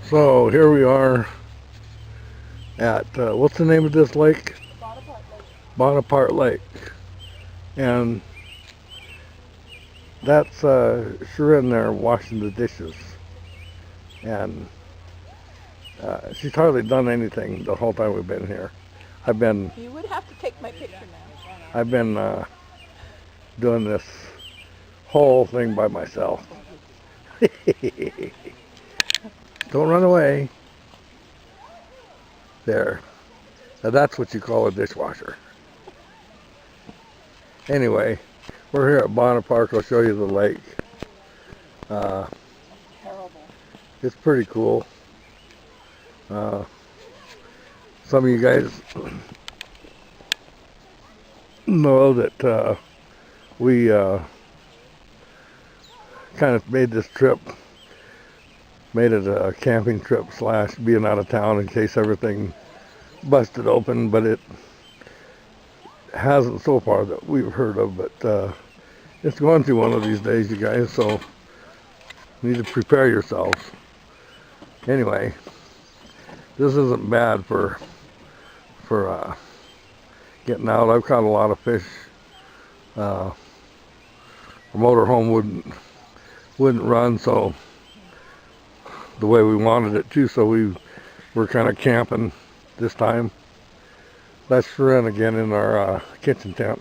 So here we are at what's the name of this lake? Bonaparte Lake, and that's Sharon there washing the dishes, and she's hardly done anything the whole time we've been here. I've been You would have to take my picture now. I've been doing this whole thing by myself. Don't run away. There. Now that's what you call a dishwasher. Anyway, we're here at Bonaparte. I'll show you the lake. Uh, Terrible. it's pretty cool. Some of you guys know that we kind of made this trip, made it a camping trip / being out of town in case everything busted open, but it hasn't so far that we've heard of, but it's going to one of these days, you guys, so you need to prepare yourselves. Anyway, this isn't bad for getting out. I've caught a lot of fish. The motorhome wouldn't run so the way we wanted it to, so we were kind of camping this time. That's Sharon again in our kitchen tent,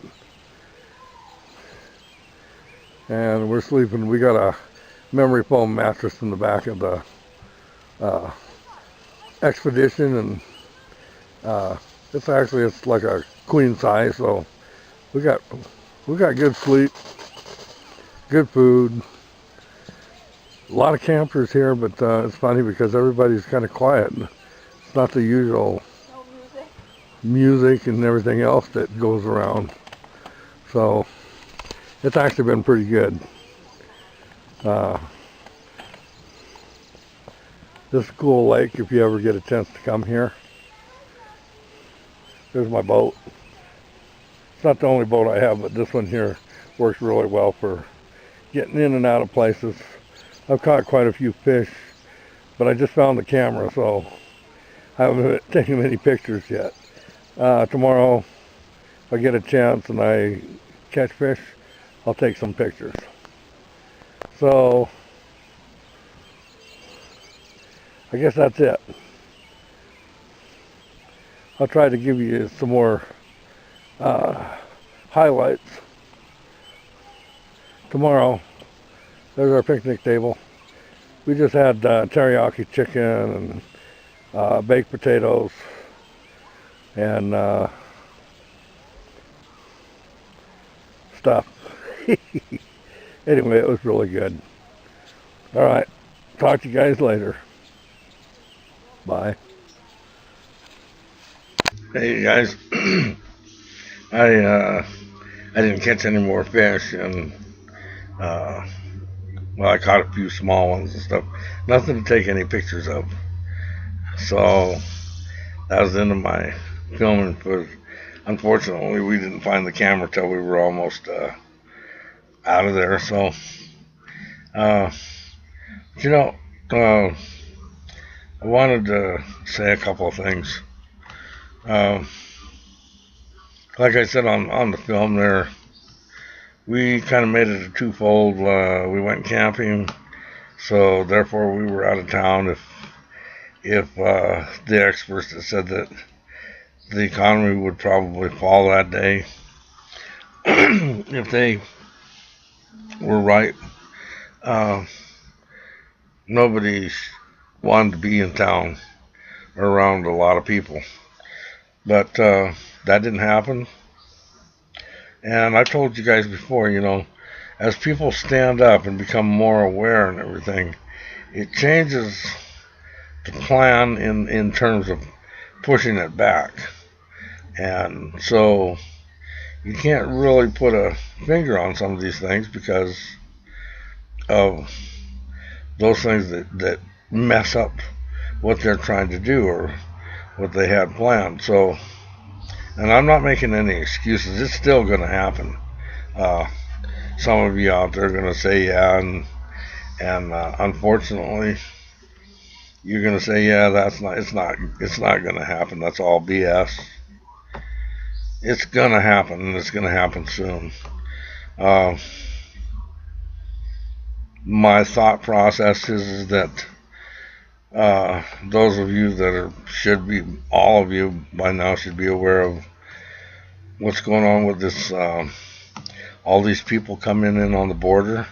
and we're sleeping. We got a memory foam mattress in the back of the Expedition, and it's like a queen size, so we got good sleep, good food. A lot of campers here, but it's funny because everybody's kind of quiet. It's not the usual No music and everything else that goes around. So it's actually been pretty good. This is a cool lake if you ever get a chance to come here. There's my boat. It's not the only boat I have, but this one here works really well for getting in and out of places. I've caught quite a few fish, but I just found the camera, so I haven't taken many pictures yet. Tomorrow, if I get a chance and I catch fish, I'll take some pictures. So, I guess that's it. I'll try to give you some more highlights. Tomorrow, there's our picnic table. We just had teriyaki chicken and baked potatoes and stuff. Anyway, it was really good. All right, talk to you guys later. Bye. Hey guys, I didn't catch any more fish, and well, I caught a few small ones and stuff. Nothing to take any pictures of. So that was the end of my filming. For unfortunately, we didn't find the camera till we were almost out of there. So, you know, I wanted to say a couple of things. Like I said on the film there, we kind of made it a twofold. We went camping, so therefore we were out of town. If the experts that said that the economy would probably fall that day, if they were right, nobody wanted to be in town around a lot of people. But that didn't happen. And I told you guys before, as people stand up and become more aware and everything, it changes the plan in terms of pushing it back. And so you can't really put a finger on some of these things because of those things that mess up what they're trying to do or what they had planned. So, and I'm not making any excuses. It's still going to happen. Some of you out there are going to say, yeah, and unfortunately, you're gonna say, yeah, it's not gonna happen. That's all BS. It's gonna happen, and it's gonna happen soon. Uh, my thought process is that those of you that should be, all of you by now should be aware of what's going on with this. All these people coming in on the border,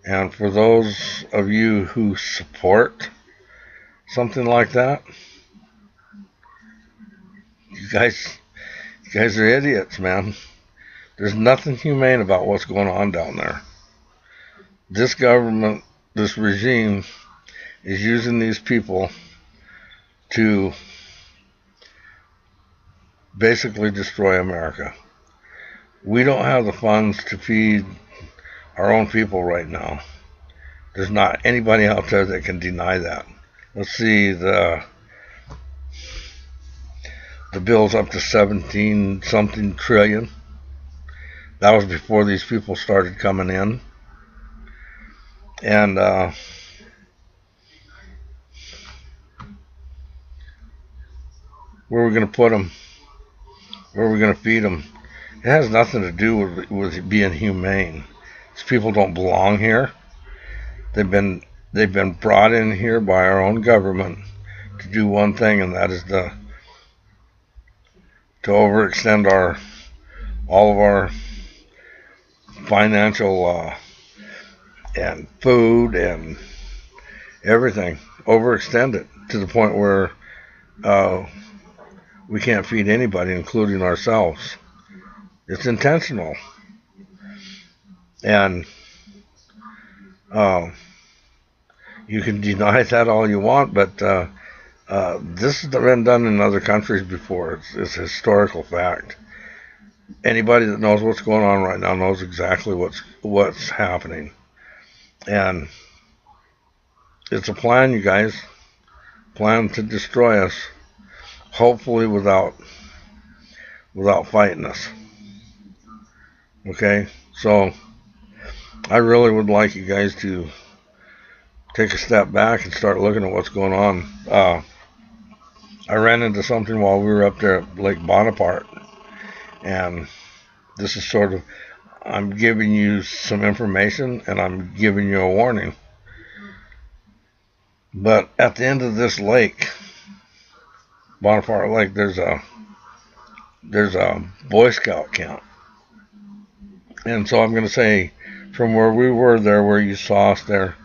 and for those of you who support something like that, you guys are idiots, man. There's nothing humane about what's going on down there. This government, this regime, is using these people to basically destroy America. We don't have the funds to feed our own people right now. There's not anybody out there that can deny that. Let's see, the bill's up to 17 something trillion. That was before these people started coming in. And where are we going to put them? Where are we going to feed them? It has nothing to do with being humane. These people don't belong here. They've been brought in here by our own government to do one thing, and that is to overextend all of our financial and food and everything. Overextend it to the point where we can't feed anybody, including ourselves. It's intentional. And you can deny that all you want, but this has been done in other countries before. It's a historical fact. Anybody that knows what's going on right now knows exactly what's happening. And it's a plan, you guys. Plan to destroy us. Hopefully without fighting us. Okay? So I really would like you guys to take a step back and start looking at what's going on. I ran into something while we were up there at Lake Bonaparte, and this is sort of, I'm giving you some information and I'm giving you a warning. But at the end of this lake, Bonaparte Lake, there's a Boy Scout camp. And so I'm going to say, from where we were there, where you saw us there,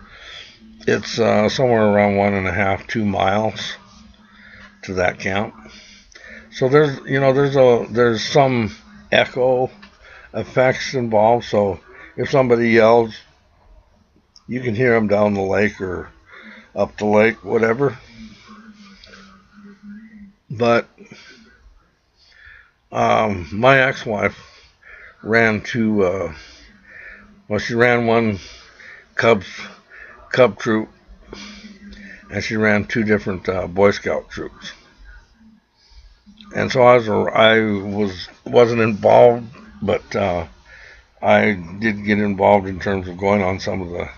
it's somewhere around 1.5, 2 miles to that camp. So there's some echo effects involved. So if somebody yells, you can hear them down the lake or up the lake, whatever. But my ex-wife ran she ran one cub troop, and she ran 2 different Boy Scout troops. And so I wasn't involved, but I did get involved in terms of going on some of the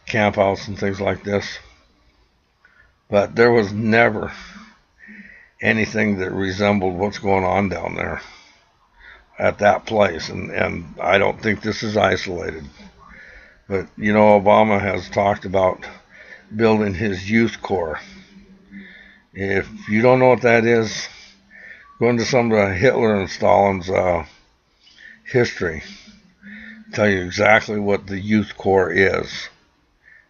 campouts and things like this. But there was never anything that resembled what's going on down there at that place. And I don't think this is isolated. But, Obama has talked about building his youth corps. If you don't know what that is, go into some of Hitler and Stalin's history. Tell you exactly what the youth corps is.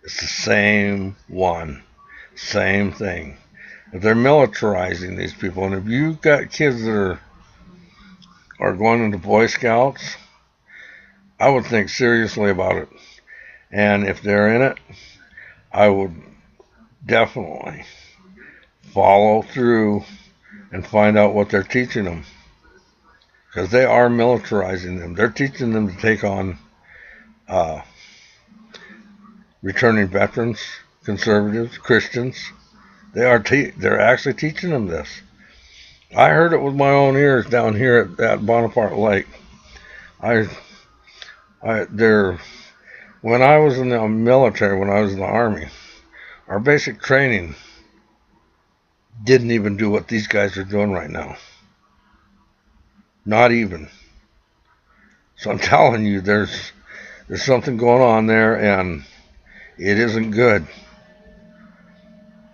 It's the same one. Same thing. They're militarizing these people. And if you've got kids that are going into Boy Scouts, I would think seriously about it. And if they're in it, I would definitely follow through and find out what they're teaching them. Because they are militarizing them. They're teaching them to take on returning veterans, conservatives, Christians. They're actually teaching them this. I heard it with my own ears down here at Bonaparte Lake. When I was in the military, when I was in the Army, Our basic training didn't even do what these guys are doing right now. Not even. So I'm telling you, there's something going on there, and it isn't good.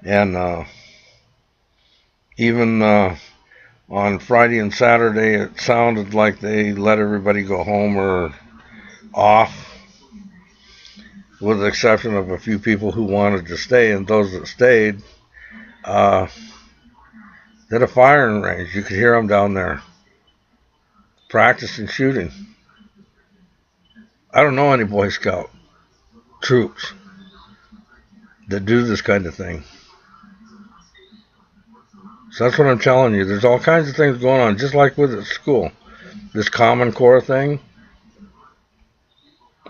And even on Friday and Saturday, it sounded like they let everybody go home or off, with the exception of a few people who wanted to stay, and those that stayed, uh, at a firing range. You could hear them down there practicing shooting. I don't know any Boy Scout troops that do this kind of thing. So that's what I'm telling you. There's all kinds of things going on, just like with at school. This Common Core thing.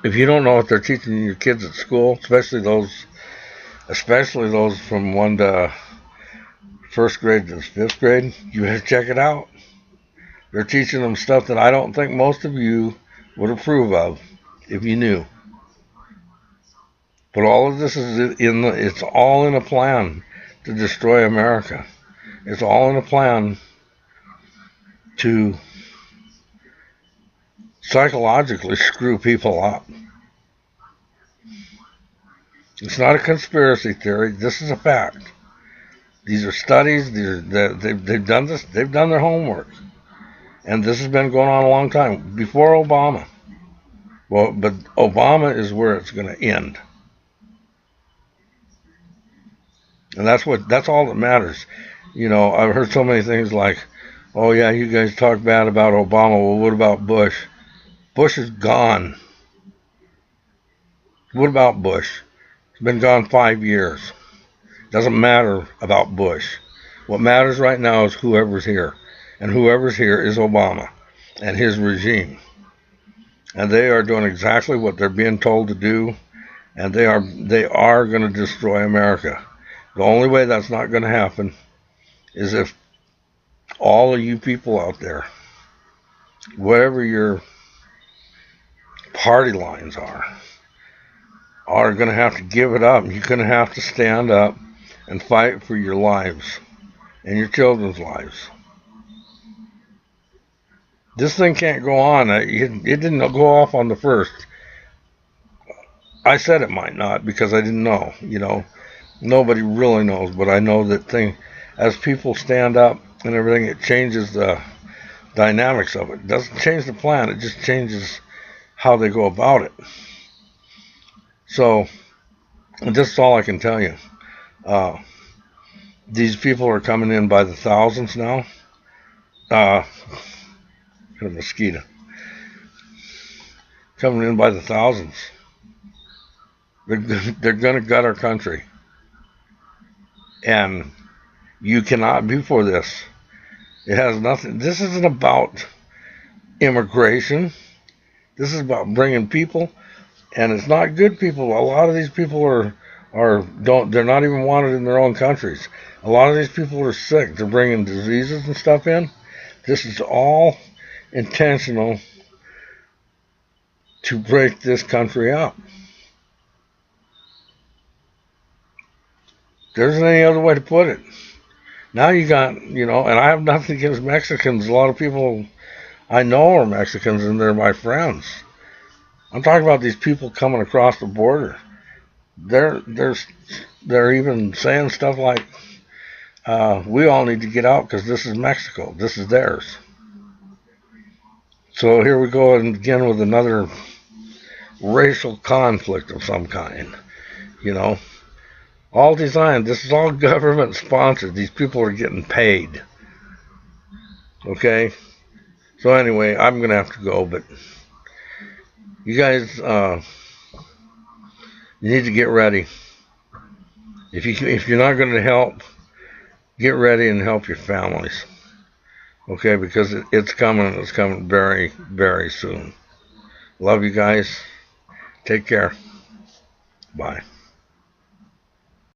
If you don't know what they're teaching your kids at school, especially those from 1 to 1st grade to 5th grade, you better check it out. They're teaching them stuff that I don't think most of you would approve of if you knew. But all of this is it's all in a plan to destroy America. It's all in a plan to psychologically screw people up. It's not a conspiracy theory. This is a fact. These are studies. They've done this. They've done their homework, and this has been going on a long time before Obama. Well, but Obama is where it's going to end, and that's all that matters. You know, I've heard so many things like, "Oh yeah, you guys talk bad about Obama. Well, what about Bush? Bush is gone. What about Bush? He's been gone 5 years. Doesn't matter about Bush. What matters right now is whoever's here. And whoever's here is Obama and his regime. And they are doing exactly what they're being told to do. And they are going to destroy America. The only way that's not going to happen is if all of you people out there, whatever your party lines are going to have to give it up. You're going to have to stand up and fight for your lives and your children's lives. This thing can't go on. It didn't go off on the 1st. I said it might not because I didn't know. You know, nobody really knows, but I know that as people stand up and everything, it changes the dynamics of it. It doesn't change the plan. It just changes how they go about it. So this is all I can tell you. These people are coming in by the thousands now. A mosquito. Coming in by the thousands. They're going to gut our country. And you cannot be for this. It has nothing. This isn't about immigration. This is about bringing people. And it's not good people. A lot of these people they're not even wanted in their own countries. A lot of these people are sick. They're bringing diseases and stuff in. This is all intentional to break this country up. There isn't any other way to put it. Now you got, and I have nothing against Mexicans. A lot of people I know are Mexicans and they're my friends. I'm talking about these people coming across the border. They're even saying stuff like, we all need to get out because this is Mexico. This is theirs. So here we go again with another racial conflict of some kind. All designed. This is all government sponsored. These people are getting paid. Okay? So anyway, I'm going to have to go, but you guys, you need to get ready. If you're not going to help, get ready and help your families. Okay? Because it's coming. It's coming very, very soon. Love you guys. Take care. Bye.